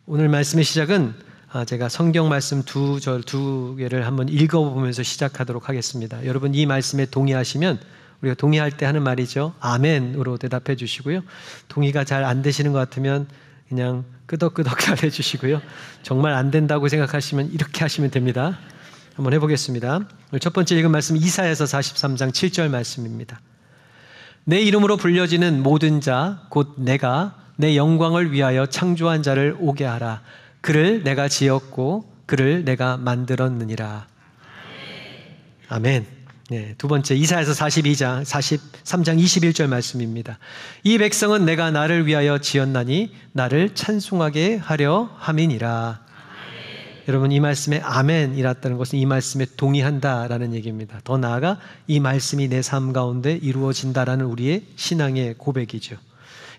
오늘 말씀의 시작은 제가 성경 말씀 두 개를 한번 읽어보면서 시작하도록 하겠습니다. 여러분 이 말씀에 동의하시면 우리가 동의할 때 하는 말이죠. 아멘으로 대답해 주시고요. 동의가 잘 안 되시는 것 같으면 그냥 끄덕끄덕 잘 해주시고요. 정말 안 된다고 생각하시면 이렇게 하시면 됩니다. 한번 해보겠습니다. 오늘 첫 번째 읽은 말씀 이사야서 43장 7절 말씀입니다. 내 이름으로 불려지는 모든 자 곧 내가 내 영광을 위하여 창조한 자를 오게 하라. 그를 내가 지었고 그를 내가 만들었느니라. 아멘. 네, 두 번째 이사야서 43장 21절 말씀입니다. 이 백성은 내가 나를 위하여 지었나니 나를 찬송하게 하려 함이니라. 여러분 이 말씀에 아멘이랐다는 것은 이 말씀에 동의한다라는 얘기입니다. 더 나아가 이 말씀이 내 삶 가운데 이루어진다라는 우리의 신앙의 고백이죠.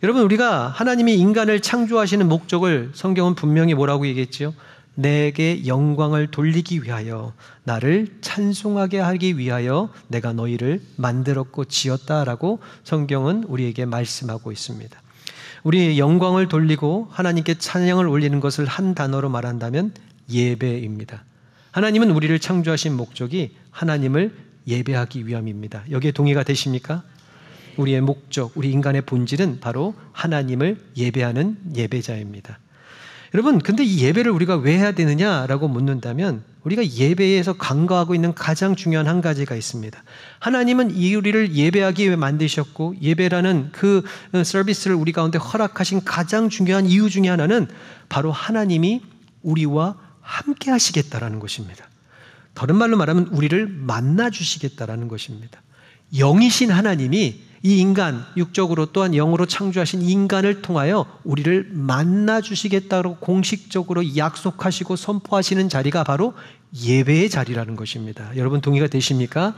여러분 우리가 하나님이 인간을 창조하시는 목적을 성경은 분명히 뭐라고 얘기했죠? 내게 영광을 돌리기 위하여 나를 찬송하게 하기 위하여 내가 너희를 만들었고 지었다라고 성경은 우리에게 말씀하고 있습니다. 우리의 영광을 돌리고 하나님께 찬양을 올리는 것을 한 단어로 말한다면 예배입니다. 하나님은 우리를 창조하신 목적이 하나님을 예배하기 위함입니다. 여기에 동의가 되십니까? 우리의 목적, 우리 인간의 본질은 바로 하나님을 예배하는 예배자입니다. 여러분, 근데 이 예배를 우리가 왜 해야 되느냐라고 묻는다면 우리가 예배에서 간과하고 있는 가장 중요한 한 가지가 있습니다. 하나님은 우리를 예배하기 위해 만드셨고 예배라는 그 서비스를 우리 가운데 허락하신 가장 중요한 이유 중에 하나는 바로 하나님이 우리와 함께 하시겠다라는 것입니다. 다른 말로 말하면 우리를 만나 주시겠다라는 것입니다. 영이신 하나님이 이 인간, 육적으로 또한 영으로 창조하신 인간을 통하여 우리를 만나 주시겠다고 공식적으로 약속하시고 선포하시는 자리가 바로 예배의 자리라는 것입니다. 여러분 동의가 되십니까?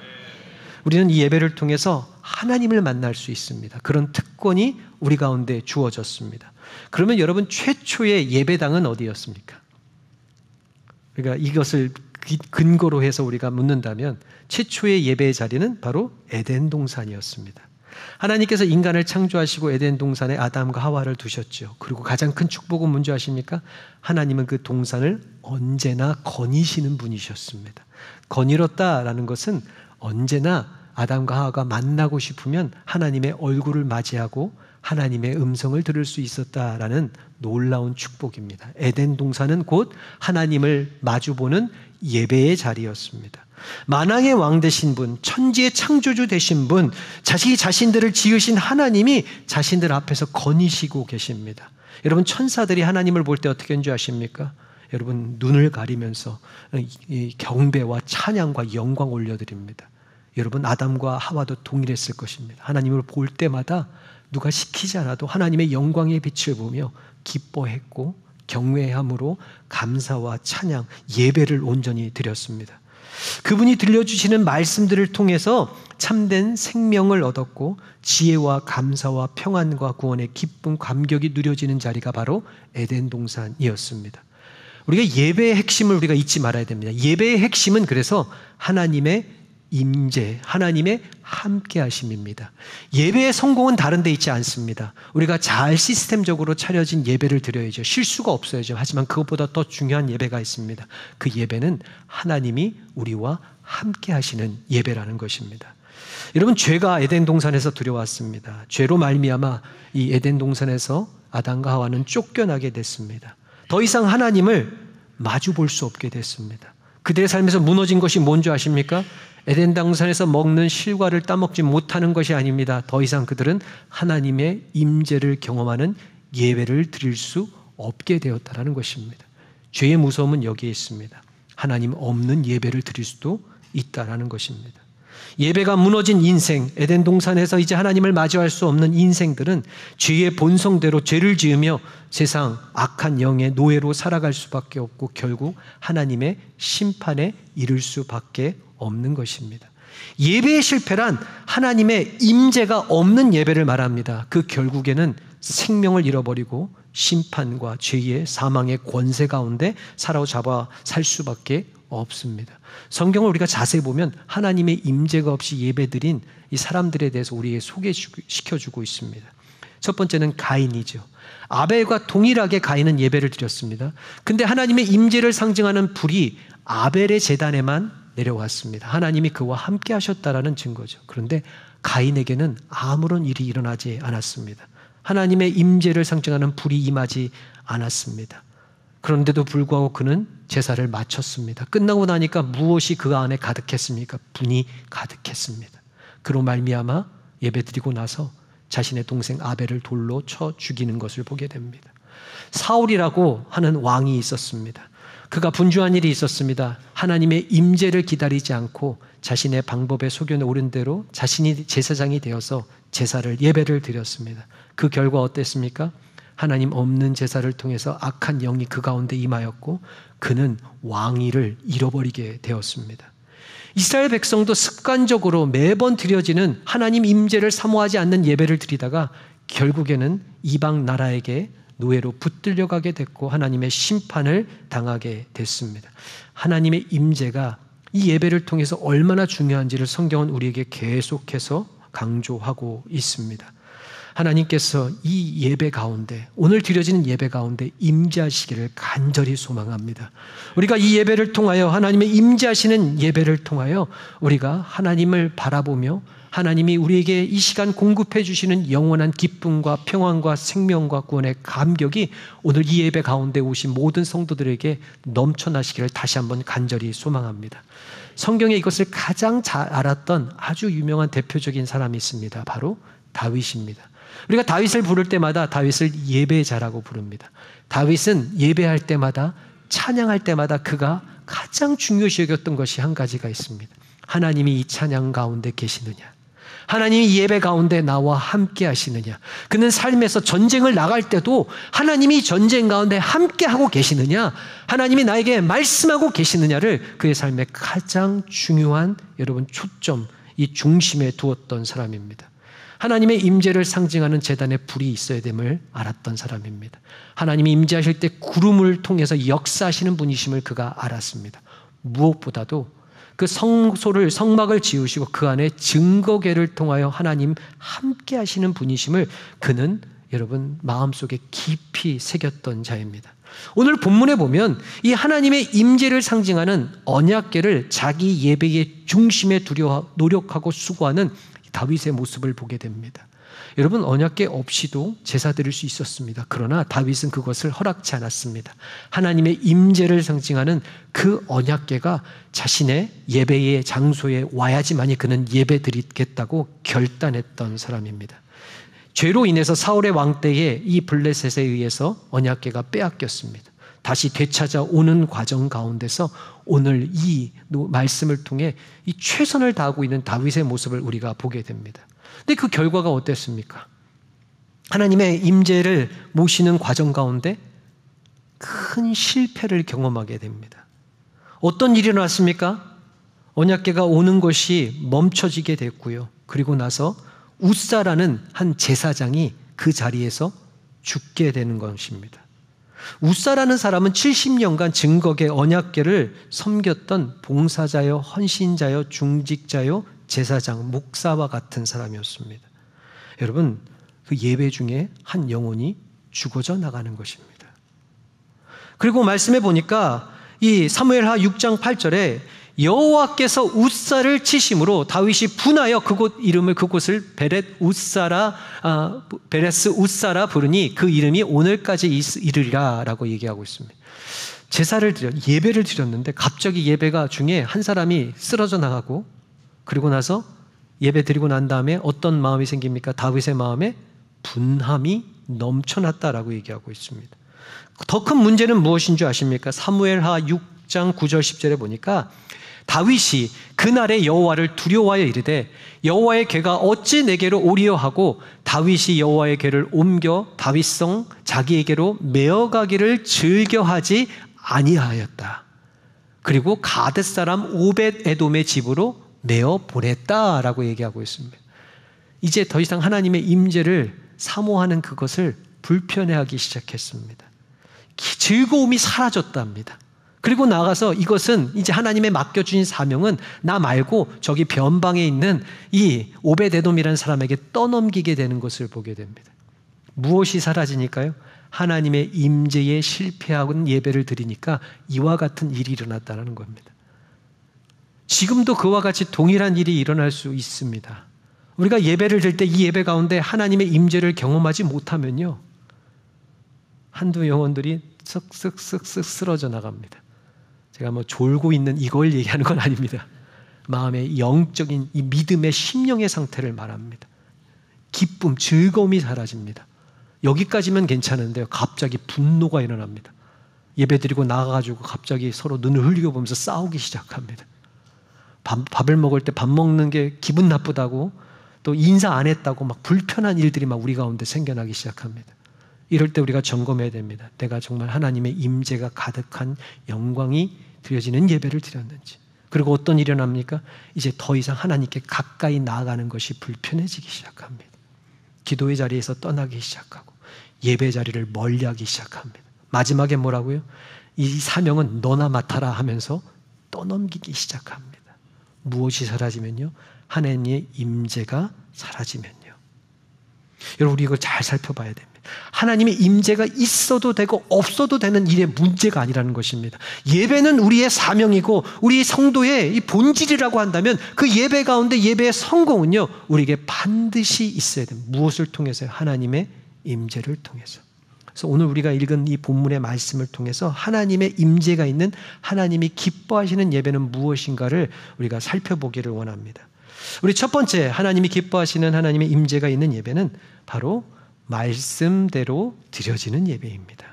우리는 이 예배를 통해서 하나님을 만날 수 있습니다. 그런 특권이 우리 가운데 주어졌습니다. 그러면 여러분 최초의 예배당은 어디였습니까? 그러니까 이것을 근거로 해서 우리가 묻는다면 최초의 예배의 자리는 바로 에덴 동산이었습니다. 하나님께서 인간을 창조하시고 에덴 동산에 아담과 하와를 두셨죠. 그리고 가장 큰 축복은 뭔지 아십니까? 하나님은 그 동산을 언제나 거니시는 분이셨습니다. 거닐었다라는 것은 언제나 아담과 하와가 만나고 싶으면 하나님의 얼굴을 맞이하고 하나님의 음성을 들을 수 있었다라는 놀라운 축복입니다. 에덴 동산은 곧 하나님을 마주보는 예배의 자리였습니다. 만왕의 왕 되신 분, 천지의 창조주 되신 분, 자신들을 지으신 하나님이 자신들 앞에서 거니시고 계십니다. 여러분 천사들이 하나님을 볼 때 어떻게 하는지 아십니까? 여러분 눈을 가리면서 경배와 찬양과 영광 올려드립니다. 여러분 아담과 하와도 동일했을 것입니다. 하나님을 볼 때마다 누가 시키지 않아도 하나님의 영광의 빛을 보며 기뻐했고 경외함으로 감사와 찬양, 예배를 온전히 드렸습니다. 그분이 들려주시는 말씀들을 통해서 참된 생명을 얻었고 지혜와 감사와 평안과 구원의 기쁨, 감격이 누려지는 자리가 바로 에덴 동산이었습니다. 우리가 예배의 핵심을 우리가 잊지 말아야 됩니다. 예배의 핵심은 그래서 하나님의 임재, 하나님의 함께하심입니다. 예배의 성공은 다른 데 있지 않습니다. 우리가 잘 시스템적으로 차려진 예배를 드려야죠. 실수가 없어야죠. 하지만 그것보다 더 중요한 예배가 있습니다. 그 예배는 하나님이 우리와 함께하시는 예배라는 것입니다. 여러분 죄가 에덴 동산에서 들여왔습니다. 죄로 말미암아 이 에덴 동산에서 아담과 하와는 쫓겨나게 됐습니다. 더 이상 하나님을 마주 볼 수 없게 됐습니다. 그들의 삶에서 무너진 것이 뭔지 아십니까? 에덴 동산에서 먹는 실과를 따먹지 못하는 것이 아닙니다. 더 이상 그들은 하나님의 임재를 경험하는 예배를 드릴 수 없게 되었다는 것입니다. 죄의 무서움은 여기에 있습니다. 하나님 없는 예배를 드릴 수도 있다는 것입니다. 예배가 무너진 인생, 에덴 동산에서 이제 하나님을 마주할 수 없는 인생들은 죄의 본성대로 죄를 지으며 세상 악한 영의 노예로 살아갈 수밖에 없고 결국 하나님의 심판에 이를 수밖에 없는 것입니다. 예배의 실패란 하나님의 임재가 없는 예배를 말합니다. 그 결국에는 생명을 잃어버리고 심판과 죄의 사망의 권세 가운데 사로잡아 살 수밖에 없습니다. 성경을 우리가 자세히 보면 하나님의 임재가 없이 예배드린 이 사람들에 대해서 우리에게 소개시켜주고 있습니다. 첫 번째는 가인이죠. 아벨과 동일하게 가인은 예배를 드렸습니다. 근데 하나님의 임재를 상징하는 불이 아벨의 제단에만 내려왔습니다. 하나님이 그와 함께 하셨다라는 증거죠. 그런데 가인에게는 아무런 일이 일어나지 않았습니다. 하나님의 임재를 상징하는 불이 임하지 않았습니다. 그런데도 불구하고 그는 제사를 마쳤습니다. 끝나고 나니까 무엇이 그 안에 가득했습니까? 분이 가득했습니다. 그로 말미암아 예배드리고 나서 자신의 동생 아벨을 돌로 쳐 죽이는 것을 보게 됩니다. 사울이라고 하는 왕이 있었습니다. 그가 분주한 일이 있었습니다. 하나님의 임재를 기다리지 않고 자신의 방법에 속여 오른 대로 자신이 제사장이 되어서 제사를 예배를 드렸습니다. 그 결과 어땠습니까? 하나님 없는 제사를 통해서 악한 영이 그 가운데 임하였고 그는 왕위를 잃어버리게 되었습니다. 이스라엘 백성도 습관적으로 매번 드려지는 하나님 임재를 사모하지 않는 예배를 드리다가 결국에는 이방 나라에게 노예로 붙들려가게 됐고 하나님의 심판을 당하게 됐습니다. 하나님의 임재가 이 예배를 통해서 얼마나 중요한지를 성경은 우리에게 계속해서 강조하고 있습니다. 하나님께서 이 예배 가운데, 오늘 드려지는 예배 가운데 임재하시기를 간절히 소망합니다. 우리가 이 예배를 통하여, 하나님의 임재하시는 예배를 통하여 우리가 하나님을 바라보며 하나님이 우리에게 이 시간 공급해 주시는 영원한 기쁨과 평안과 생명과 구원의 감격이 오늘 이 예배 가운데 오신 모든 성도들에게 넘쳐나시기를 다시 한번 간절히 소망합니다. 성경에 이것을 가장 잘 알았던 아주 유명한 대표적인 사람이 있습니다. 바로 다윗입니다. 우리가 다윗을 부를 때마다 다윗을 예배자라고 부릅니다. 다윗은 예배할 때마다, 찬양할 때마다 그가 가장 중요시 여겼던 것이 한 가지가 있습니다. 하나님이 이 찬양 가운데 계시느냐, 하나님이 이 예배 가운데 나와 함께 하시느냐, 그는 삶에서 전쟁을 나갈 때도 하나님이 전쟁 가운데 함께 하고 계시느냐, 하나님이 나에게 말씀하고 계시느냐를 그의 삶의 가장 중요한, 여러분, 초점, 이 중심에 두었던 사람입니다. 하나님의 임재를 상징하는 제단에 불이 있어야 됨을 알았던 사람입니다. 하나님이 임재하실 때 구름을 통해서 역사하시는 분이심을 그가 알았습니다. 무엇보다도 그 성막을 지으시고 그 안에 증거궤를 통하여 하나님 함께 하시는 분이심을 그는 여러분 마음속에 깊이 새겼던 자입니다. 오늘 본문에 보면 이 하나님의 임재를 상징하는 언약궤를 자기 예배의 중심에 두려 노력하고 수고하는 다윗의 모습을 보게 됩니다. 여러분, 언약궤 없이도 제사 드릴 수 있었습니다. 그러나 다윗은 그것을 허락치 않았습니다. 하나님의 임재를 상징하는 그 언약궤가 자신의 예배의 장소에 와야지만이 그는 예배 드리겠다고 결단했던 사람입니다. 죄로 인해서 사울의 왕 때에 이 블레셋에 의해서 언약궤가 빼앗겼습니다. 다시 되찾아오는 과정 가운데서 오늘 이 말씀을 통해 이 최선을 다하고 있는 다윗의 모습을 우리가 보게 됩니다. 근데 그 결과가 어땠습니까? 하나님의 임재를 모시는 과정 가운데 큰 실패를 경험하게 됩니다. 어떤 일이 일어났습니까? 언약궤가 오는 것이 멈춰지게 됐고요. 그리고 나서 우사라는 한 제사장이 그 자리에서 죽게 되는 것입니다. 우사라는 사람은 70년간 증거궤 언약궤를 섬겼던 봉사자요, 헌신자요, 중직자요, 제사장, 목사와 같은 사람이었습니다. 여러분, 그 예배 중에 한 영혼이 죽어져 나가는 것입니다. 그리고 말씀해 보니까 이 사무엘하 6장 8절에 여호와께서 우사를 치심으로 다윗이 분하여 그곳을 베레스 우사라 부르니 그 이름이 오늘까지 이르리라라고 얘기하고 있습니다. 예배를 드렸는데 갑자기 예배가 중에 한 사람이 쓰러져 나가고 그리고 나서 예배 드리고 난 다음에 어떤 마음이 생깁니까? 다윗의 마음에 분함이 넘쳐났다라고 얘기하고 있습니다. 더 큰 문제는 무엇인 줄 아십니까? 사무엘하 6장 9절 10절에 보니까 다윗이 그날에 여호와를 두려워하여 이르되 여호와의 궤가 어찌 내게로 오리어 하고 다윗이 여호와의 궤를 옮겨 다윗성 자기에게로 메어가기를 즐겨하지 아니하였다. 그리고 가뎃 사람 오벳 에돔의 집으로 메어 보냈다라고 얘기하고 있습니다. 이제 더 이상 하나님의 임재를 사모하는 그것을 불편해하기 시작했습니다. 즐거움이 사라졌답니다. 그리고 나가서 이것은 이제 하나님의 맡겨주신 사명은 나 말고 저기 변방에 있는 이 오벳에돔이라는 사람에게 떠넘기게 되는 것을 보게 됩니다. 무엇이 사라지니까요? 하나님의 임재에 실패하는 예배를 드리니까 이와 같은 일이 일어났다는 겁니다. 지금도 그와 같이 동일한 일이 일어날 수 있습니다. 우리가 예배를 드릴 때 이 예배 가운데 하나님의 임재를 경험하지 못하면요, 한두 영혼들이 쓱쓱쓱쓱 쓰러져 나갑니다. 제가 뭐 졸고 있는 이걸 얘기하는 건 아닙니다. 마음의 영적인 이 믿음의 심령의 상태를 말합니다. 기쁨, 즐거움이 사라집니다. 여기까지면 괜찮은데요, 갑자기 분노가 일어납니다. 예배드리고 나가가지고 갑자기 서로 눈을 흘리고 보면서 싸우기 시작합니다. 밥을 먹을 때 밥 먹는 게 기분 나쁘다고, 또 인사 안 했다고 막 불편한 일들이 막 우리 가운데 생겨나기 시작합니다. 이럴 때 우리가 점검해야 됩니다. 내가 정말 하나님의 임재가 가득한 영광이 드려지는 예배를 드렸는지. 그리고 어떤 일이 일어납니까? 이제 더 이상 하나님께 가까이 나아가는 것이 불편해지기 시작합니다. 기도의 자리에서 떠나기 시작하고 예배 자리를 멀리하기 시작합니다. 마지막에 뭐라고요? 이 사명은 너나 맡아라 하면서 떠넘기기 시작합니다. 무엇이 사라지면요? 하나님의 임재가 사라지면요. 여러분, 우리 이걸 잘 살펴봐야 됩니다. 하나님의 임재가 있어도 되고 없어도 되는 일의 문제가 아니라는 것입니다. 예배는 우리의 사명이고 우리 성도의 이 본질이라고 한다면 그 예배 가운데 예배의 성공은요, 우리에게 반드시 있어야 됩니다. 무엇을 통해서요? 하나님의 임재를 통해서. 그래서 오늘 우리가 읽은 이 본문의 말씀을 통해서 하나님의 임재가 있는, 하나님이 기뻐하시는 예배는 무엇인가를 우리가 살펴보기를 원합니다. 우리 첫 번째, 하나님이 기뻐하시는 하나님의 임재가 있는 예배는 바로 말씀대로 드려지는 예배입니다.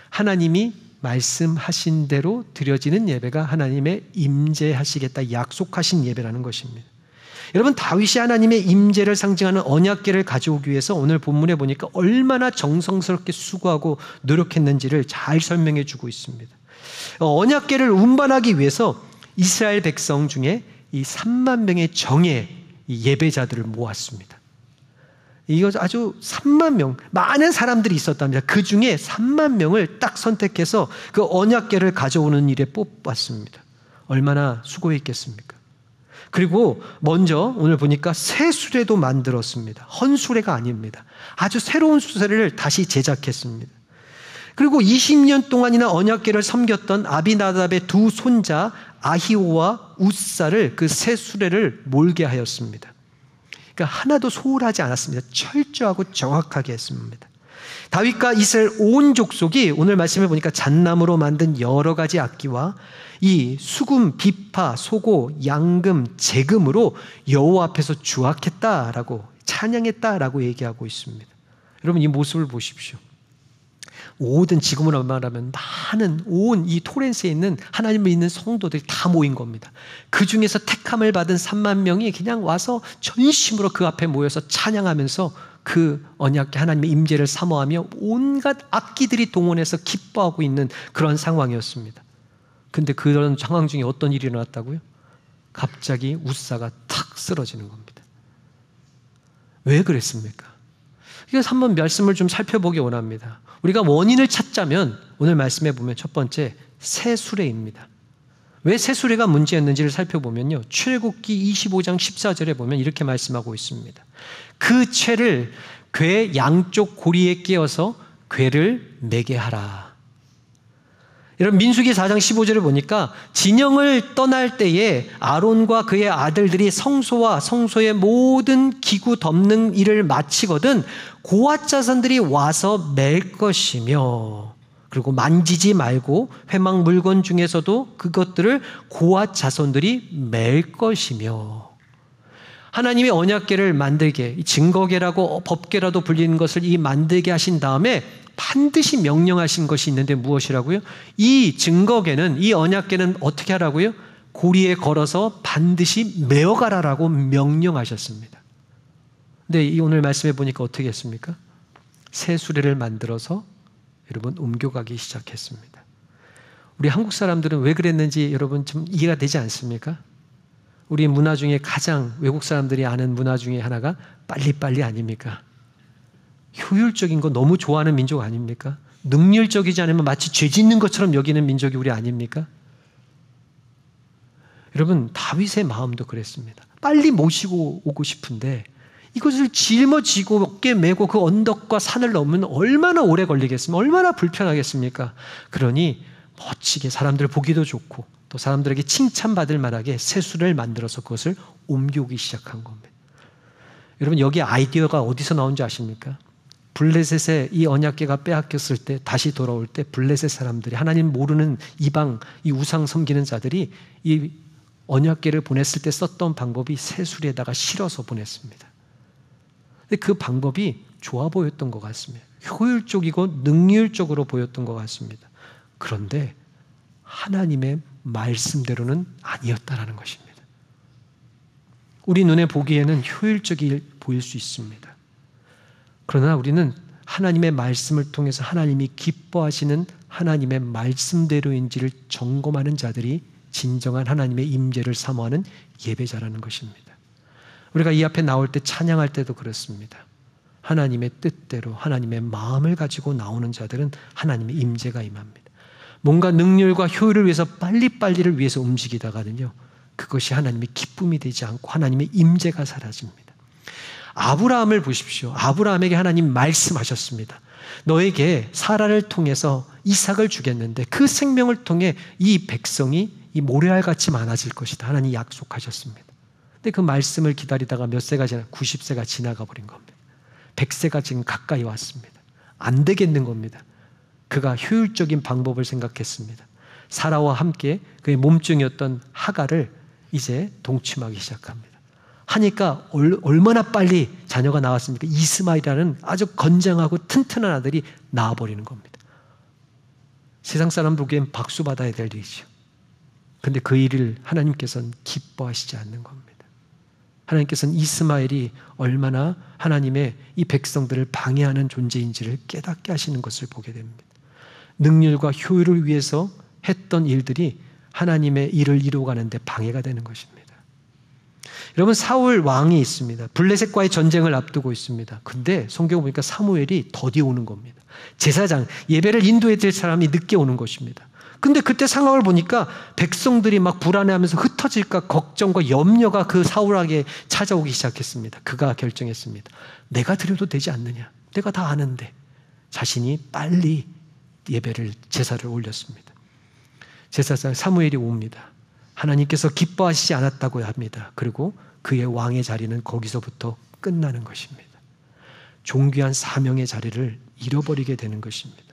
하나님이 말씀하신 대로 드려지는 예배가 하나님의 임재하시겠다 약속하신 예배라는 것입니다. 여러분, 다윗이 하나님의 임재를 상징하는 언약궤를 가져오기 위해서 오늘 본문에 보니까 얼마나 정성스럽게 수고하고 노력했는지를 잘 설명해 주고 있습니다. 언약궤를 운반하기 위해서 이스라엘 백성 중에 이 3만 명의 정예 예배자들을 모았습니다. 이거 아주 3만 명, 많은 사람들이 있었답니다. 그 중에 3만 명을 딱 선택해서 그 언약궤를 가져오는 일에 뽑았습니다. 얼마나 수고했겠습니까? 그리고 먼저 오늘 보니까 새 수레도 만들었습니다. 헌 수레가 아닙니다. 아주 새로운 수레를 다시 제작했습니다. 그리고 20년 동안이나 언약궤를 섬겼던 아비나답의 두 손자 아히오와 우사를 그 새 수레를 몰게 하였습니다. 그러니까 하나도 소홀하지 않았습니다. 철저하고 정확하게 했습니다. 다윗과 이스라엘 온 족속이 오늘 말씀해 보니까 잣나무로 만든 여러 가지 악기와 이 수금, 비파, 소고, 양금, 재금으로 여호와 앞에서 주악했다라고, 찬양했다라고 얘기하고 있습니다. 여러분, 이 모습을 보십시오. 모든 지금으로 말하면 많은 온 이 토렌스에 있는 하나님을 믿는 성도들이 다 모인 겁니다. 그 중에서 택함을 받은 3만 명이 그냥 와서 전심으로 그 앞에 모여서 찬양하면서 그 언약궤 하나님의 임재를 사모하며 온갖 악기들이 동원해서 기뻐하고 있는 그런 상황이었습니다. 근데 그런 상황 중에 어떤 일이 일어났다고요? 갑자기 우사가 탁 쓰러지는 겁니다. 왜 그랬습니까? 그래서 한번 말씀을 좀 살펴보기 원합니다. 우리가 원인을 찾자면 오늘 말씀해 보면 첫 번째, 새 수레입니다. 왜 새 수레가 문제였는지를 살펴보면요, 출애굽기 25장 14절에 보면 이렇게 말씀하고 있습니다. 그 채를 궤 양쪽 고리에 끼워서 궤를 매게 하라. 여러분, 민수기 4장 15절을 보니까 진영을 떠날 때에 아론과 그의 아들들이 성소와 성소의 모든 기구 덮는 일을 마치거든 고앗 자손들이 와서 맬 것이며, 그리고 만지지 말고 회막 물건 중에서도 그것들을 고앗 자손들이 맬 것이며, 하나님의 언약궤를 만들게, 증거궤라고 법궤라도 불리는 것을 이 만들게 하신 다음에 반드시 명령하신 것이 있는데 무엇이라고요? 이 증거궤는, 이 언약궤는 어떻게 하라고요? 고리에 걸어서 반드시 메어가라라고 명령하셨습니다. 근데 이 오늘 말씀해 보니까 어떻게 했습니까? 새 수레를 만들어서 여러분 옮겨가기 시작했습니다. 우리 한국 사람들은 왜 그랬는지 여러분 좀 이해가 되지 않습니까? 우리 문화 중에 가장 외국 사람들이 아는 문화 중에 하나가 빨리빨리 아닙니까? 효율적인 거 너무 좋아하는 민족 아닙니까? 능률적이지 않으면 마치 죄 짓는 것처럼 여기는 민족이 우리 아닙니까? 여러분, 다윗의 마음도 그랬습니다. 빨리 모시고 오고 싶은데 이것을 짊어지고 어깨에 메고 그 언덕과 산을 넘으면 얼마나 오래 걸리겠습니까? 얼마나 불편하겠습니까? 그러니 멋지게 사람들 보기도 좋고 또 사람들에게 칭찬받을 만하게 세수를 만들어서 그것을 옮겨오기 시작한 겁니다. 여러분, 여기 아이디어가 어디서 나온지 아십니까? 블레셋의 이 언약궤가 빼앗겼을 때 다시 돌아올 때 블레셋 사람들이, 하나님 모르는 이방 이 우상 섬기는 자들이 이 언약궤를 보냈을 때 썼던 방법이 새수리에다가 실어서 보냈습니다. 근데 그 방법이 좋아 보였던 것 같습니다. 효율적이고 능률적으로 보였던 것 같습니다. 그런데 하나님의 말씀대로는 아니었다라는 것입니다. 우리 눈에 보기에는 효율적이 보일 수 있습니다. 그러나 우리는 하나님의 말씀을 통해서 하나님이 기뻐하시는 하나님의 말씀대로인지를 점검하는 자들이 진정한 하나님의 임재를 사모하는 예배자라는 것입니다. 우리가 이 앞에 나올 때 찬양할 때도 그렇습니다. 하나님의 뜻대로 하나님의 마음을 가지고 나오는 자들은 하나님의 임재가 임합니다. 뭔가 능률과 효율을 위해서 빨리빨리를 위해서 움직이다가는요, 그것이 하나님의 기쁨이 되지 않고 하나님의 임재가 사라집니다. 아브라함을 보십시오. 아브라함에게 하나님 말씀하셨습니다. 너에게 사라를 통해서 이삭을 주겠는데 그 생명을 통해 이 백성이 이 모래알같이 많아질 것이다. 하나님 약속하셨습니다. 근데 그 말씀을 기다리다가 몇 세가 지나 90세가 지나가 버린 겁니다. 100세가 지금 가까이 왔습니다. 안 되겠는 겁니다. 그가 효율적인 방법을 생각했습니다. 사라와 함께 그의 몸종이었던 하갈을 이제 동침하기 시작합니다. 하니까 얼마나 빨리 자녀가 나왔습니까? 이스마엘이라는 아주 건장하고 튼튼한 아들이 나와버리는 겁니다. 세상 사람 보기엔 박수 받아야 될 일이죠. 그런데 그 일을 하나님께서는 기뻐하시지 않는 겁니다. 하나님께서는 이스마엘이 얼마나 하나님의 이 백성들을 방해하는 존재인지를 깨닫게 하시는 것을 보게 됩니다. 능률과 효율을 위해서 했던 일들이 하나님의 일을 이루어가는데 방해가 되는 것입니다. 여러분, 사울 왕이 있습니다. 블레셋과의 전쟁을 앞두고 있습니다. 근데 성경 보니까 사무엘이 더디 오는 겁니다. 제사장, 예배를 인도해야 될 사람이 늦게 오는 것입니다. 근데 그때 상황을 보니까 백성들이 막 불안해하면서 흩어질까 걱정과 염려가 그 사울에게 찾아오기 시작했습니다. 그가 결정했습니다. 내가 드려도 되지 않느냐? 내가 다 아는데. 자신이 빨리 예배를, 제사를 올렸습니다. 제사장 사무엘이 옵니다. 하나님께서 기뻐하시지 않았다고 합니다. 그리고 그의 왕의 자리는 거기서부터 끝나는 것입니다. 존귀한 사명의 자리를 잃어버리게 되는 것입니다.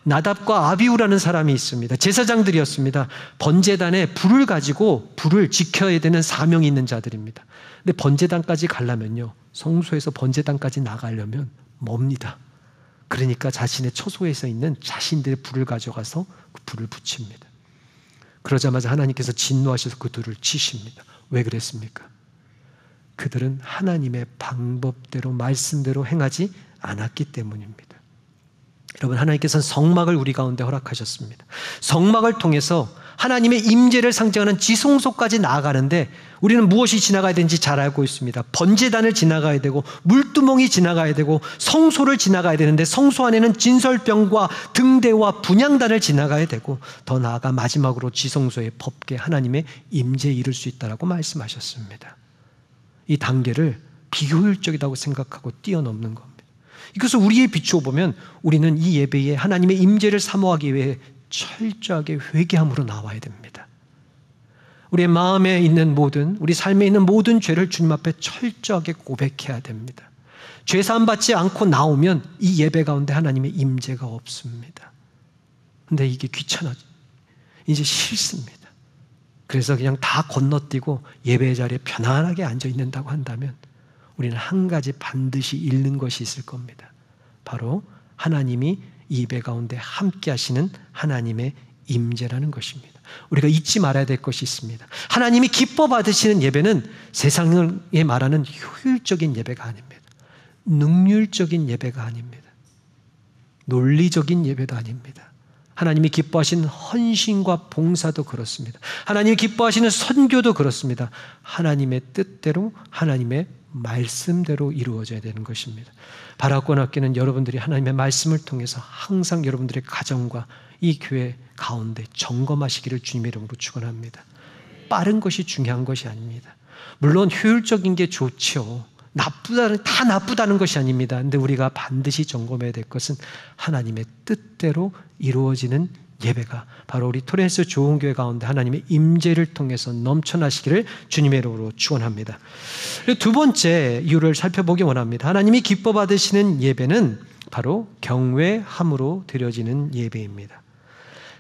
나답과 아비후라는 사람이 있습니다. 제사장들이었습니다. 번제단에 불을 가지고 불을 지켜야 되는 사명이 있는 자들입니다. 근데 번제단까지 가려면요, 성소에서 번제단까지 나가려면 멉니다. 그러니까 자신의 처소에서 있는 자신들의 불을 가져가서 그 불을 붙입니다. 그러자마자 하나님께서 진노하셔서 그 둘을 치십니다. 왜 그랬습니까? 그들은 하나님의 방법대로 말씀대로 행하지 않았기 때문입니다. 여러분, 하나님께서는 성막을 우리 가운데 허락하셨습니다. 성막을 통해서 하나님의 임재를 상징하는 지성소까지 나아가는데 우리는 무엇이 지나가야 되는지 잘 알고 있습니다. 번제단을 지나가야 되고 물두멍이 지나가야 되고 성소를 지나가야 되는데 성소 안에는 진설병과 등대와 분향단을 지나가야 되고 더 나아가 마지막으로 지성소의 법궤, 하나님의 임재에 이를 수 있다라고 말씀하셨습니다. 이 단계를 비효율적이라고 생각하고 뛰어넘는 겁니다. 이것을 우리에 비추어 보면 우리는 이 예배에 하나님의 임재를 사모하기 위해 철저하게 회개함으로 나와야 됩니다. 우리의 마음에 있는 모든, 우리 삶에 있는 모든 죄를 주님 앞에 철저하게 고백해야 됩니다. 죄 사함 받지 않고 나오면 이 예배 가운데 하나님의 임재가 없습니다. 근데 이게 귀찮아져. 이제 싫습니다. 그래서 그냥 다 건너뛰고 예배 자리에 편안하게 앉아 있는다고 한다면 우리는 한 가지 반드시 잃는 것이 있을 겁니다. 바로 하나님이 이 예배 가운데 함께 하시는 하나님의 임재라는 것입니다. 우리가 잊지 말아야 될 것이 있습니다. 하나님이 기뻐 받으시는 예배는 세상에 말하는 효율적인 예배가 아닙니다. 능률적인 예배가 아닙니다. 논리적인 예배도 아닙니다. 하나님이 기뻐하시는 헌신과 봉사도 그렇습니다. 하나님이 기뻐하시는 선교도 그렇습니다. 하나님의 뜻대로, 하나님의 말씀대로 이루어져야 되는 것입니다. 바라권 학교는 여러분들이 하나님의 말씀을 통해서 항상 여러분들의 가정과 이 교회 가운데 점검하시기를 주님의 이름으로 축원합니다. 빠른 것이 중요한 것이 아닙니다. 물론 효율적인 게 좋죠. 다 나쁘다는 것이 아닙니다. 근데 우리가 반드시 점검해야 될 것은 하나님의 뜻대로 이루어지는 예배가 바로 우리 토렌스 좋은 교회 가운데 하나님의 임재를 통해서 넘쳐나시기를 주님의 이름으로 축원합니다. 그리고 두 번째 이유를 살펴보기 원합니다. 하나님이 기뻐 받으시는 예배는 바로 경외함으로 드려지는 예배입니다.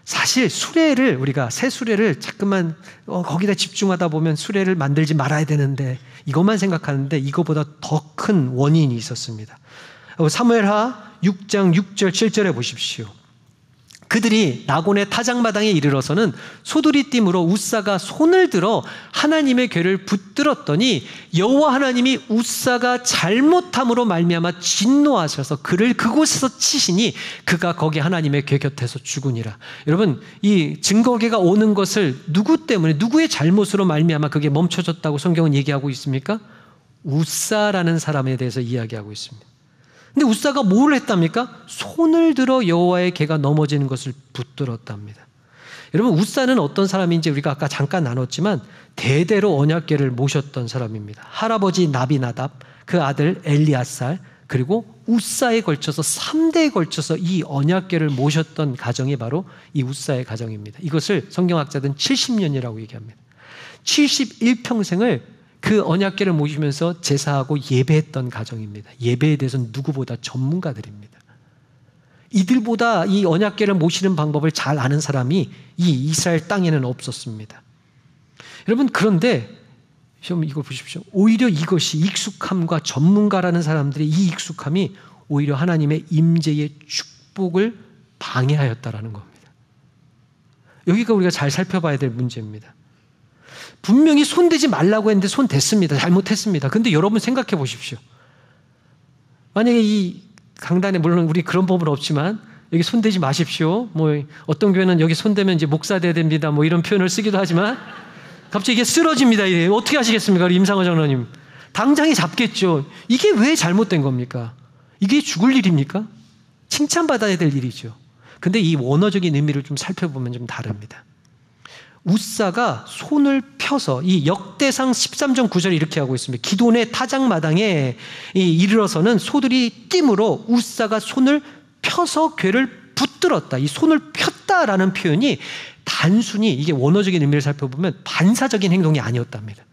사실 수레를 우리가 새 수레를 자꾸만 거기다 집중하다 보면 수레를 만들지 말아야 되는데 이것만 생각하는데 이거보다 더 큰 원인이 있었습니다. 사무엘하 6장 6절 7절에 보십시오. 그들이 나곤의 타작마당에 이르러서는 소두리띠므로 우사가 손을 들어 하나님의 궤를 붙들었더니 여호와 하나님이 우사가 잘못함으로 말미암아 진노하셔서 그를 그곳에서 치시니 그가 거기 하나님의 궤 곁에서 죽으니라. 여러분, 이 증거궤가 오는 것을 누구 때문에 누구의 잘못으로 말미암아 그게 멈춰졌다고 성경은 얘기하고 있습니까? 우사라는 사람에 대해서 이야기하고 있습니다. 근데 우사가 뭘 했답니까? 손을 들어 여호와의 궤가 넘어지는 것을 붙들었답니다. 여러분, 우사는 어떤 사람인지 우리가 아까 잠깐 나눴지만 대대로 언약궤를 모셨던 사람입니다. 할아버지 나비나답, 그 아들 엘리아살, 그리고 우사에 걸쳐서 3대에 걸쳐서 이 언약궤를 모셨던 가정이 바로 이 우사의 가정입니다. 이것을 성경학자들은 70년이라고 얘기합니다. 71평생을 그 언약궤를 모시면서 제사하고 예배했던 가정입니다. 예배에 대해서는 누구보다 전문가들입니다. 이들보다 이 언약궤를 모시는 방법을 잘 아는 사람이 이 이스라엘 땅에는 없었습니다. 여러분, 그런데 이거 보십시오. 오히려 이것이 익숙함과 전문가라는 사람들의 이 익숙함이 오히려 하나님의 임재의 축복을 방해하였다라는 겁니다. 여기가 우리가 잘 살펴봐야 될 문제입니다. 분명히 손대지 말라고 했는데 손 댔습니다. 잘못했습니다. 그런데 여러분 생각해 보십시오. 만약에 이 강단에 물론 우리 그런 법은 없지만 여기 손대지 마십시오. 뭐 어떤 교회는 여기 손대면 이제 목사 돼야 됩니다. 뭐 이런 표현을 쓰기도 하지만 갑자기 이게 쓰러집니다. 이래. 어떻게 하시겠습니까? 우리 임상호 장로님. 당장에 잡겠죠. 이게 왜 잘못된 겁니까? 이게 죽을 일입니까? 칭찬받아야 될 일이죠. 근데 이 원어적인 의미를 좀 살펴보면 좀 다릅니다. 우사가 손을 펴서 이 역대상 13장 9절에 이렇게 하고 있습니다. 기돈의 타작마당에 이르러서는 소들이 띠므로 우사가 손을 펴서 궤를 붙들었다. 이 손을 폈다라는 표현이 단순히 이게 원어적인 의미를 살펴보면 반사적인 행동이 아니었답니다.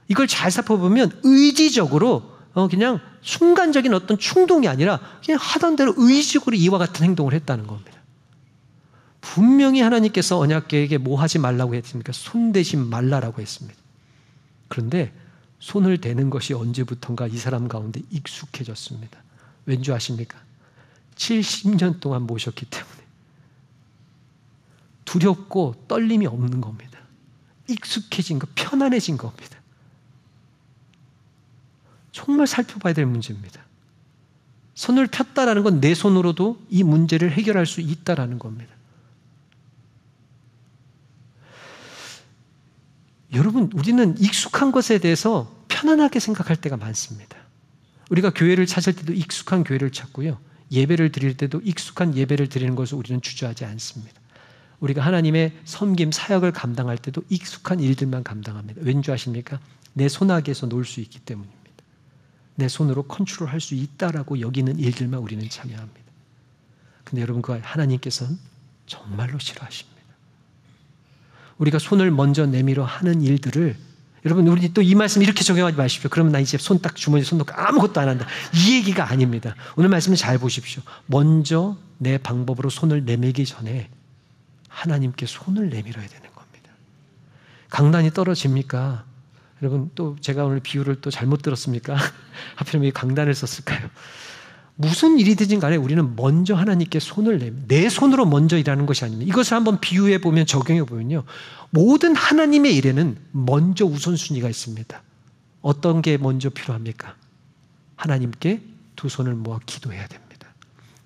이걸 잘 살펴보면 의지적으로 그냥 순간적인 어떤 충동이 아니라 그냥 하던 대로 의지적으로 이와 같은 행동을 했다는 겁니다. 분명히 하나님께서 언약궤에게 뭐 하지 말라고 했습니까? 손대지 말라라고 했습니다. 그런데 손을 대는 것이 언제부턴가 이 사람 가운데 익숙해졌습니다. 왠지 아십니까? 70년 동안 모셨기 때문에 두렵고 떨림이 없는 겁니다. 익숙해진 거, 편안해진 겁니다. 정말 살펴봐야 될 문제입니다. 손을 폈다라는 건 내 손으로도 이 문제를 해결할 수 있다라는 겁니다. 여러분, 우리는 익숙한 것에 대해서 편안하게 생각할 때가 많습니다. 우리가 교회를 찾을 때도 익숙한 교회를 찾고요. 예배를 드릴 때도 익숙한 예배를 드리는 것을 우리는 주저하지 않습니다. 우리가 하나님의 섬김, 사역을 감당할 때도 익숙한 일들만 감당합니다. 왠지 아십니까? 내 손아귀에서 놀 수 있기 때문입니다. 내 손으로 컨트롤할 수 있다라고 여기는 일들만 우리는 참여합니다. 근데 여러분, 그 하나님께서는 정말로 싫어하십니다. 우리가 손을 먼저 내밀어 하는 일들을, 여러분, 우리 또 이 말씀 이렇게 적용하지 마십시오. 그러면 나 이제 손 딱 주머니에 손 넣고 아무것도 안 한다. 이 얘기가 아닙니다. 오늘 말씀을 잘 보십시오. 먼저 내 방법으로 손을 내밀기 전에 하나님께 손을 내밀어야 되는 겁니다. 강단이 떨어집니까? 여러분, 또 제가 오늘 비유를 또 잘못 들었습니까? 하필이면 이 강단을 썼을까요? 무슨 일이든지 간에 우리는 먼저 하나님께 손을 내 손으로 먼저 일하는 것이 아닙니다. 이것을 한번 비유해 보면, 적용해 보면요, 모든 하나님의 일에는 먼저 우선순위가 있습니다. 어떤 게 먼저 필요합니까? 하나님께 두 손을 모아 기도해야 됩니다.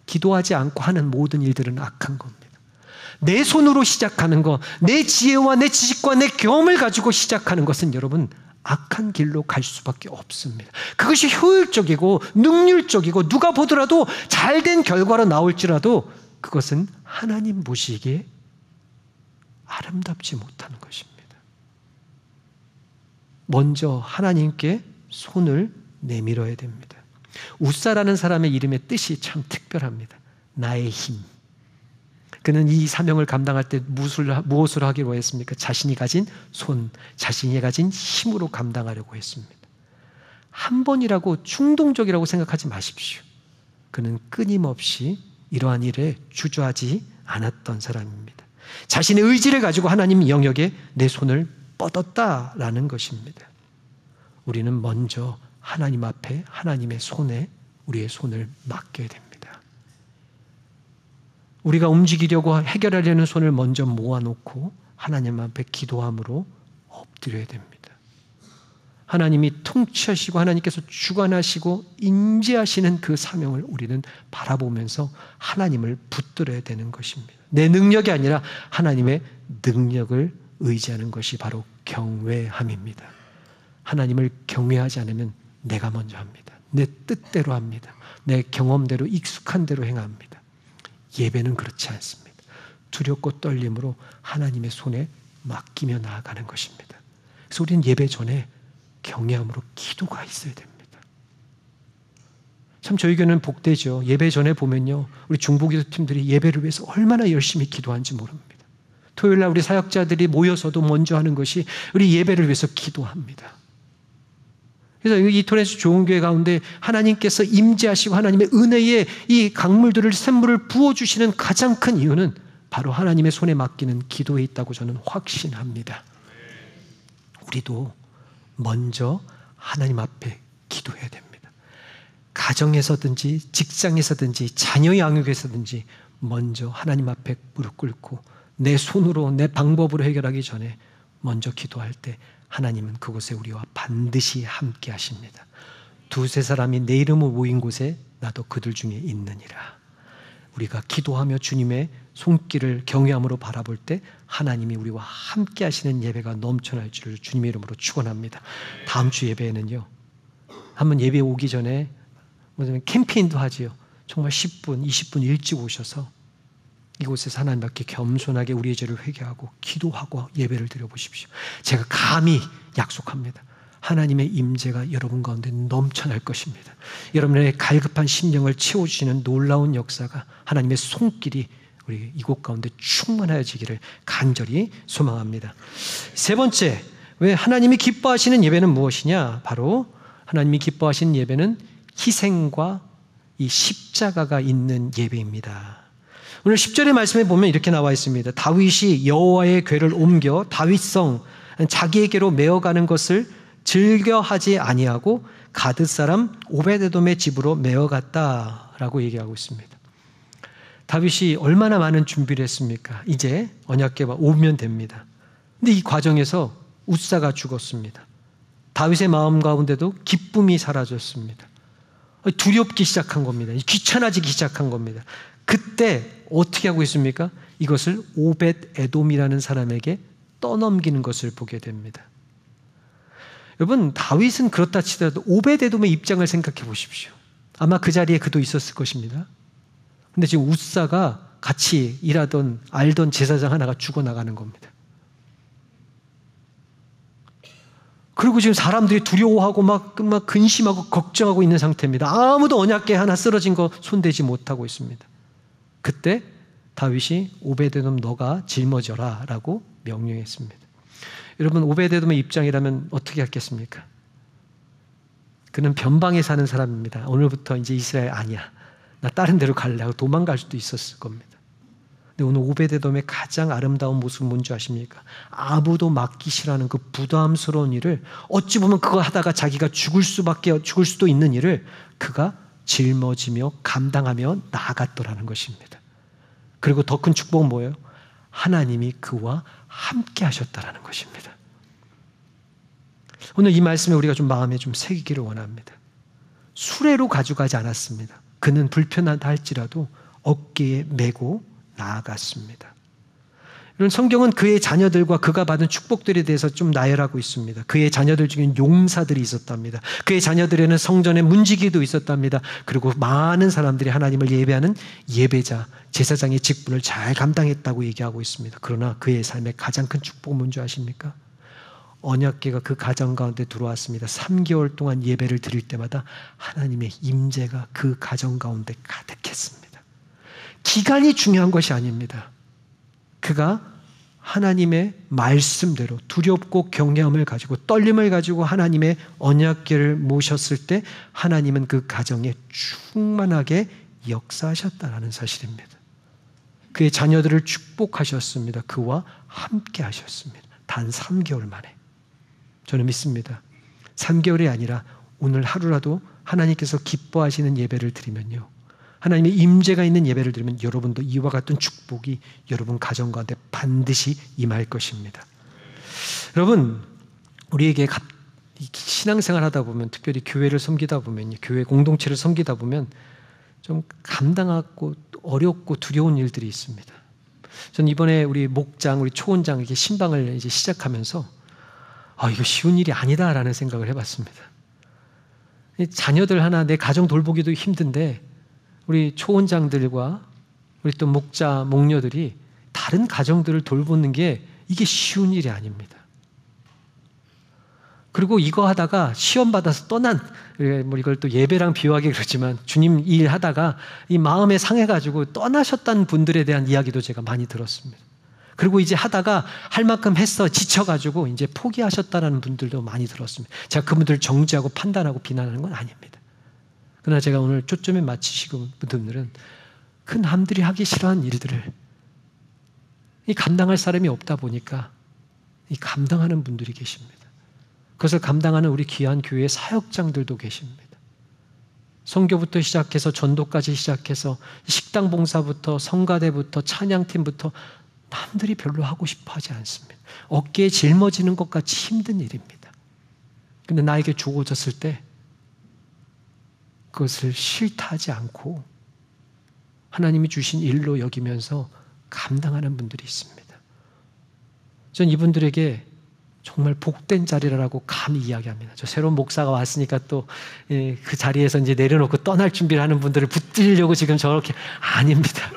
기도하지 않고 하는 모든 일들은 악한 겁니다. 내 손으로 시작하는 것, 내 지혜와 내 지식과 내 경험을 가지고 시작하는 것은 여러분 악한 길로 갈 수밖에 없습니다. 그것이 효율적이고 능률적이고 누가 보더라도 잘된 결과로 나올지라도 그것은 하나님 보시기에 아름답지 못하는 것입니다. 먼저 하나님께 손을 내밀어야 됩니다. 웃사라는 사람의 이름의 뜻이 참 특별합니다. 나의 힘. 그는 이 사명을 감당할 때 무엇을 하기로 했습니까? 자신이 가진 손, 자신이 가진 힘으로 감당하려고 했습니다. 한 번이라고 충동적이라고 생각하지 마십시오. 그는 끊임없이 이러한 일에 주저하지 않았던 사람입니다. 자신의 의지를 가지고 하나님 영역에 내 손을 뻗었다라는 것입니다. 우리는 먼저 하나님 앞에 하나님의 손에 우리의 손을 맡겨야 됩니다. 우리가 움직이려고 해결하려는 손을 먼저 모아놓고 하나님 앞에 기도함으로 엎드려야 됩니다. 하나님이 통치하시고 하나님께서 주관하시고 임재하시는 그 사명을 우리는 바라보면서 하나님을 붙들어야 되는 것입니다. 내 능력이 아니라 하나님의 능력을 의지하는 것이 바로 경외함입니다. 하나님을 경외하지 않으면 내가 먼저 합니다. 내 뜻대로 합니다. 내 경험대로 익숙한 대로 행합니다. 예배는 그렇지 않습니다. 두렵고 떨림으로 하나님의 손에 맡기며 나아가는 것입니다. 그래서 우리는 예배 전에 경외함으로 기도가 있어야 됩니다. 참 저희 교회는 복되죠. 예배 전에 보면요, 우리 중보기도 팀들이 예배를 위해서 얼마나 열심히 기도하는지 모릅니다. 토요일 날 우리 사역자들이 모여서도 먼저 하는 것이 우리 예배를 위해서 기도합니다. 그래서 이 토렌스 좋은 교회 가운데 하나님께서 임재하시고 하나님의 은혜의 이 강물들을 샘물을 부어주시는 가장 큰 이유는 바로 하나님의 손에 맡기는 기도에 있다고 저는 확신합니다. 우리도 먼저 하나님 앞에 기도해야 됩니다. 가정에서든지 직장에서든지 자녀 양육에서든지 먼저 하나님 앞에 무릎 꿇고 내 손으로 내 방법으로 해결하기 전에 먼저 기도할 때 하나님은 그곳에 우리와 반드시 함께 하십니다. 두세 사람이 내 이름으로 모인 곳에 나도 그들 중에 있느니라. 우리가 기도하며 주님의 손길을 경외함으로 바라볼 때 하나님이 우리와 함께 하시는 예배가 넘쳐날 줄을 주님의 이름으로 축원합니다. 다음 주 예배에는요, 한번 예배 오기 전에 캠페인도 하지요. 정말 10분, 20분 일찍 오셔서 이곳에서 하나님 앞에 겸손하게 우리의 죄를 회개하고 기도하고 예배를 드려보십시오. 제가 감히 약속합니다. 하나님의 임재가 여러분 가운데 넘쳐날 것입니다. 여러분의 갈급한 심령을 채워주시는 놀라운 역사가 하나님의 손길이 우리 이곳 가운데 충만해지기를 간절히 소망합니다. 세 번째, 왜 하나님이 기뻐하시는 예배는 무엇이냐? 바로 하나님이 기뻐하시는 예배는 희생과 이 십자가가 있는 예배입니다. 오늘 10절의 말씀에 보면 이렇게 나와 있습니다. 다윗이 여호와의 궤를 옮겨 다윗성 자기에게로 메어가는 것을 즐겨하지 아니하고 가드 사람 오베데돔의 집으로 메어갔다라고 얘기하고 있습니다. 다윗이 얼마나 많은 준비를 했습니까? 이제 언약궤가 오면 됩니다. 근데 이 과정에서 웃사가 죽었습니다. 다윗의 마음 가운데도 기쁨이 사라졌습니다. 두렵기 시작한 겁니다. 귀찮아지기 시작한 겁니다. 그때 어떻게 하고 있습니까? 이것을 오벳 에돔이라는 사람에게 떠넘기는 것을 보게 됩니다. 여러분, 다윗은 그렇다 치더라도 오벳 에돔의 입장을 생각해 보십시오. 아마 그 자리에 그도 있었을 것입니다. 근데 지금 웃사가 같이 일하던 알던 제사장 하나가 죽어나가는 겁니다. 그리고 지금 사람들이 두려워하고 막 근심하고 걱정하고 있는 상태입니다. 아무도 언약궤 하나 쓰러진 거 손대지 못하고 있습니다. 그때 다윗이 오베데돔 너가 짊어져라 라고 명령했습니다. 여러분, 오베데돔의 입장이라면 어떻게 했겠습니까? 그는 변방에 사는 사람입니다. 오늘부터 이제 이스라엘 아니야. 나 다른 데로 갈래 하고 도망갈 수도 있었을 겁니다. 근데 오늘 오베데돔의 가장 아름다운 모습은 뭔지 아십니까? 아무도 맡기 싫어하는 그 부담스러운 일을, 어찌 보면 그거 하다가 자기가 죽을 수도 있는 일을 그가 짊어지며 감당하며 나아갔더라는 것입니다. 그리고 더 큰 축복은 뭐예요? 하나님이 그와 함께 하셨다라는 것입니다. 오늘 이 말씀에 우리가 좀 마음에 좀 새기기를 원합니다. 수레로 가져가지 않았습니다. 그는 불편하다 할지라도 어깨에 메고 나아갔습니다. 이런 성경은 그의 자녀들과 그가 받은 축복들에 대해서 좀 나열하고 있습니다. 그의 자녀들 중에는 용사들이 있었답니다. 그의 자녀들에는 성전에 문지기도 있었답니다. 그리고 많은 사람들이 하나님을 예배하는 예배자, 제사장의 직분을 잘 감당했다고 얘기하고 있습니다. 그러나 그의 삶의 가장 큰 축복은 뭔지 아십니까? 언약궤가 그 가정 가운데 들어왔습니다. 3개월 동안 예배를 드릴 때마다 하나님의 임재가 그 가정 가운데 가득했습니다. 기간이 중요한 것이 아닙니다. 그가 하나님의 말씀대로 두렵고 경외함을 가지고 떨림을 가지고 하나님의 언약궤를 모셨을 때 하나님은 그 가정에 충만하게 역사하셨다라는 사실입니다. 그의 자녀들을 축복하셨습니다. 그와 함께 하셨습니다. 단 3개월 만에. 저는 믿습니다. 3개월이 아니라 오늘 하루라도 하나님께서 기뻐하시는 예배를 드리면요, 하나님의 임재가 있는 예배를 드리면 여러분도 이와 같은 축복이 여러분 가정 가운데 반드시 임할 것입니다. 여러분, 우리에게 신앙생활 하다 보면, 특별히 교회를 섬기다 보면, 교회 공동체를 섬기다 보면 좀 감당하고 어렵고 두려운 일들이 있습니다. 전 이번에 우리 목장, 우리 초원장에게 신방을 이제 시작하면서 이거 쉬운 일이 아니다라는 생각을 해봤습니다. 자녀들 하나, 내 가정 돌보기도 힘든데 우리 초원장들과 우리 또 목자, 목녀들이 다른 가정들을 돌보는 게 이게 쉬운 일이 아닙니다. 그리고 이거 하다가 시험 받아서 떠난, 이걸 또 예배랑 비유하기 그렇지만 주님 일 하다가 이 마음에 상해가지고 떠나셨다는 분들에 대한 이야기도 제가 많이 들었습니다. 그리고 이제 하다가 할 만큼 했어 지쳐가지고 이제 포기하셨다는 분들도 많이 들었습니다. 제가 그분들을 정죄하고 판단하고 비난하는 건 아닙니다. 그러나 제가 오늘 초점에 맞추시고 분들은 그 남들이 하기 싫어하는 일들을 이 감당할 사람이 없다 보니까 이 감당하는 분들이 계십니다. 그것을 감당하는 우리 귀한 교회의 사역장들도 계십니다. 선교부터 시작해서 전도까지 시작해서 식당 봉사부터 성가대부터 찬양팀부터 남들이 별로 하고 싶어 하지 않습니다. 어깨에 짊어지는 것 같이 힘든 일입니다. 근데 나에게 주어졌을 때 그것을 싫다 하지 않고 하나님이 주신 일로 여기면서 감당하는 분들이 있습니다. 전 이분들에게 정말 복된 자리라고 감히 이야기합니다. 저 새로운 목사가 왔으니까 또 그 자리에서 이제 내려놓고 떠날 준비를 하는 분들을 붙들려고 지금 저렇게 아닙니다.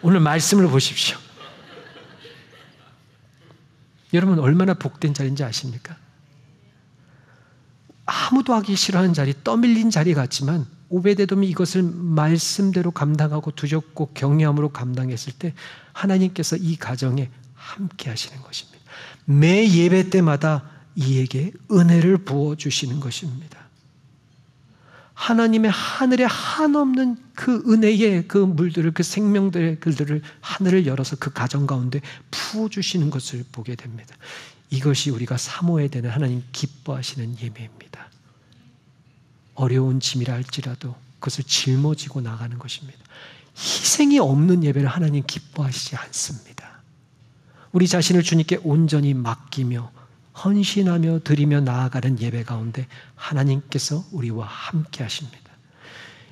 오늘 말씀을 보십시오. 여러분 얼마나 복된 자리인지 아십니까? 아무도 하기 싫어하는 자리, 떠밀린 자리 같지만 오베데돔이 이것을 말씀대로 감당하고 두렵고 경외함으로 감당했을 때 하나님께서 이 가정에 함께 하시는 것입니다. 매 예배 때마다 이에게 은혜를 부어주시는 것입니다. 하나님의 하늘에 한없는 그 은혜의 그 물들을, 그 생명들의 글들을 하늘을 열어서 그 가정 가운데 부어주시는 것을 보게 됩니다. 이것이 우리가 사모해야 되는 하나님 기뻐하시는 예배입니다. 어려운 짐이라 할지라도 그것을 짊어지고 나가는 것입니다. 희생이 없는 예배를 하나님 기뻐하시지 않습니다. 우리 자신을 주님께 온전히 맡기며 헌신하며 드리며 나아가는 예배 가운데 하나님께서 우리와 함께 하십니다.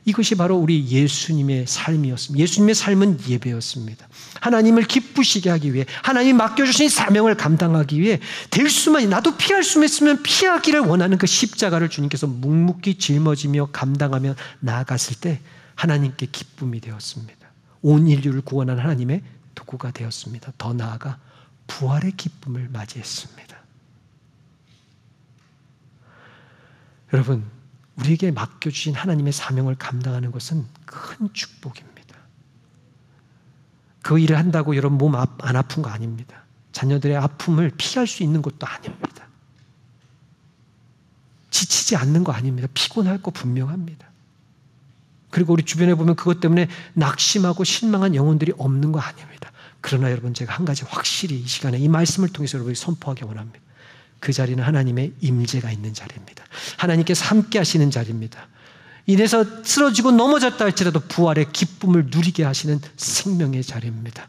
이것이 바로 우리 예수님의 삶이었습니다. 예수님의 삶은 예배였습니다. 하나님을 기쁘시게 하기 위해, 하나님이 맡겨주신 사명을 감당하기 위해 될 수만, 나도 피할 수만 있으면 피하기를 원하는 그 십자가를 주님께서 묵묵히 짊어지며 감당하며 나아갔을 때 하나님께 기쁨이 되었습니다. 온 인류를 구원한 하나님의 도구가 되었습니다. 더 나아가 부활의 기쁨을 맞이했습니다. 여러분, 우리에게 맡겨주신 하나님의 사명을 감당하는 것은 큰 축복입니다. 그 일을 한다고 여러분 몸 안 아픈 거 아닙니다. 자녀들의 아픔을 피할 수 있는 것도 아닙니다. 지치지 않는 거 아닙니다. 피곤할 거 분명합니다. 그리고 우리 주변에 보면 그것 때문에 낙심하고 실망한 영혼들이 없는 거 아닙니다. 그러나 여러분, 제가 한 가지 확실히 이 시간에 이 말씀을 통해서 여러분이 선포하기 원합니다. 그 자리는 하나님의 임재가 있는 자리입니다. 하나님께서 함께 하시는 자리입니다. 이래서 쓰러지고 넘어졌다 할지라도 부활의 기쁨을 누리게 하시는 생명의 자리입니다.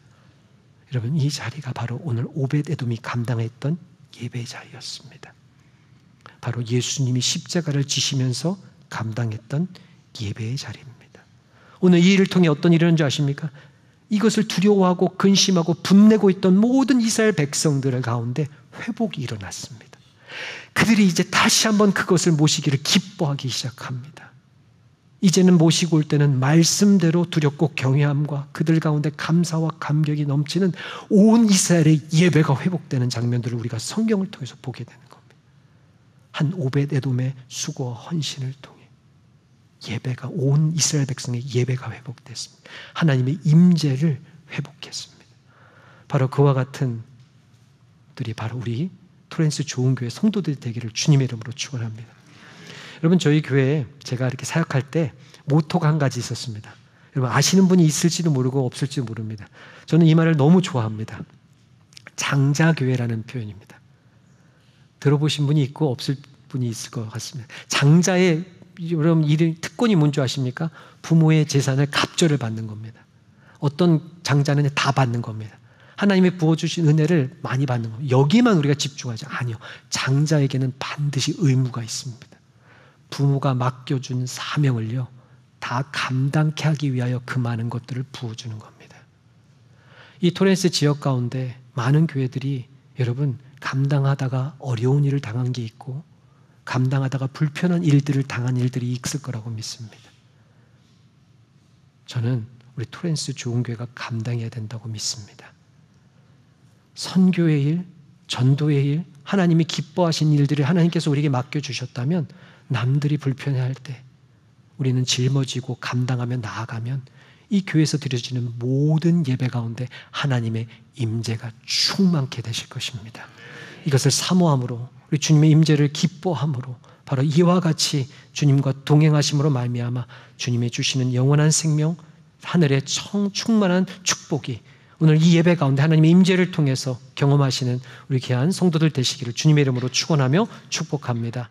여러분, 이 자리가 바로 오늘 오벳에돔이 감당했던 예배의 자리였습니다. 바로 예수님이 십자가를 지시면서 감당했던 예배의 자리입니다. 오늘 이 일을 통해 어떤 일이 일어난 줄 아십니까? 이것을 두려워하고 근심하고 분내고 있던 모든 이스라엘 백성들 가운데 회복이 일어났습니다. 그들이 이제 다시 한번 그것을 모시기를 기뻐하기 시작합니다. 이제는 모시고 올 때는 말씀대로 두렵고 경외함과 그들 가운데 감사와 감격이 넘치는 온 이스라엘의 예배가 회복되는 장면들을 우리가 성경을 통해서 보게 되는 겁니다. 한 오벳에돔의 수고와 헌신을 통해 예배가, 온 이스라엘 백성의 예배가 회복됐습니다. 하나님의 임재를 회복했습니다. 바로 그와 같은 들이 바로 우리 토렌스 좋은 교회 성도들이 되기를 주님의 이름으로 축원합니다. 여러분, 저희 교회에 제가 이렇게 사역할 때 모토가 한 가지 있었습니다. 여러분 아시는 분이 있을지도 모르고 없을지도 모릅니다. 저는 이 말을 너무 좋아합니다. 장자교회라는 표현입니다. 들어보신 분이 있고 없을 분이 있을 것 같습니다. 장자의 여러분 이름 특권이 뭔지 아십니까? 부모의 재산을 갑절을 받는 겁니다. 어떤 장자는 다 받는 겁니다. 하나님이 부어주신 은혜를 많이 받는 겁니다. 여기만 우리가 집중하지 아니요. 장자에게는 반드시 의무가 있습니다. 부모가 맡겨준 사명을요 다 감당케 하기 위하여 그 많은 것들을 부어주는 겁니다. 이 토렌스 지역 가운데 많은 교회들이 여러분 감당하다가 어려운 일을 당한 게 있고 감당하다가 불편한 일들을 당한 일들이 있을 거라고 믿습니다. 저는 우리 토렌스 좋은 교회가 감당해야 된다고 믿습니다. 선교의 일, 전도의 일, 하나님이 기뻐하신 일들을 하나님께서 우리에게 맡겨주셨다면 남들이 불편해할 때 우리는 짊어지고 감당하며 나아가면 이 교회에서 드려지는 모든 예배 가운데 하나님의 임재가 충만케 되실 것입니다. 이것을 사모함으로 우리 주님의 임재를 기뻐함으로 바로 이와 같이 주님과 동행하심으로 말미암아 주님의 주시는 영원한 생명, 하늘의 충만한 축복이 오늘 이 예배 가운데 하나님의 임재를 통해서 경험하시는 우리 귀한 성도들 되시기를 주님의 이름으로 축원하며 축복합니다.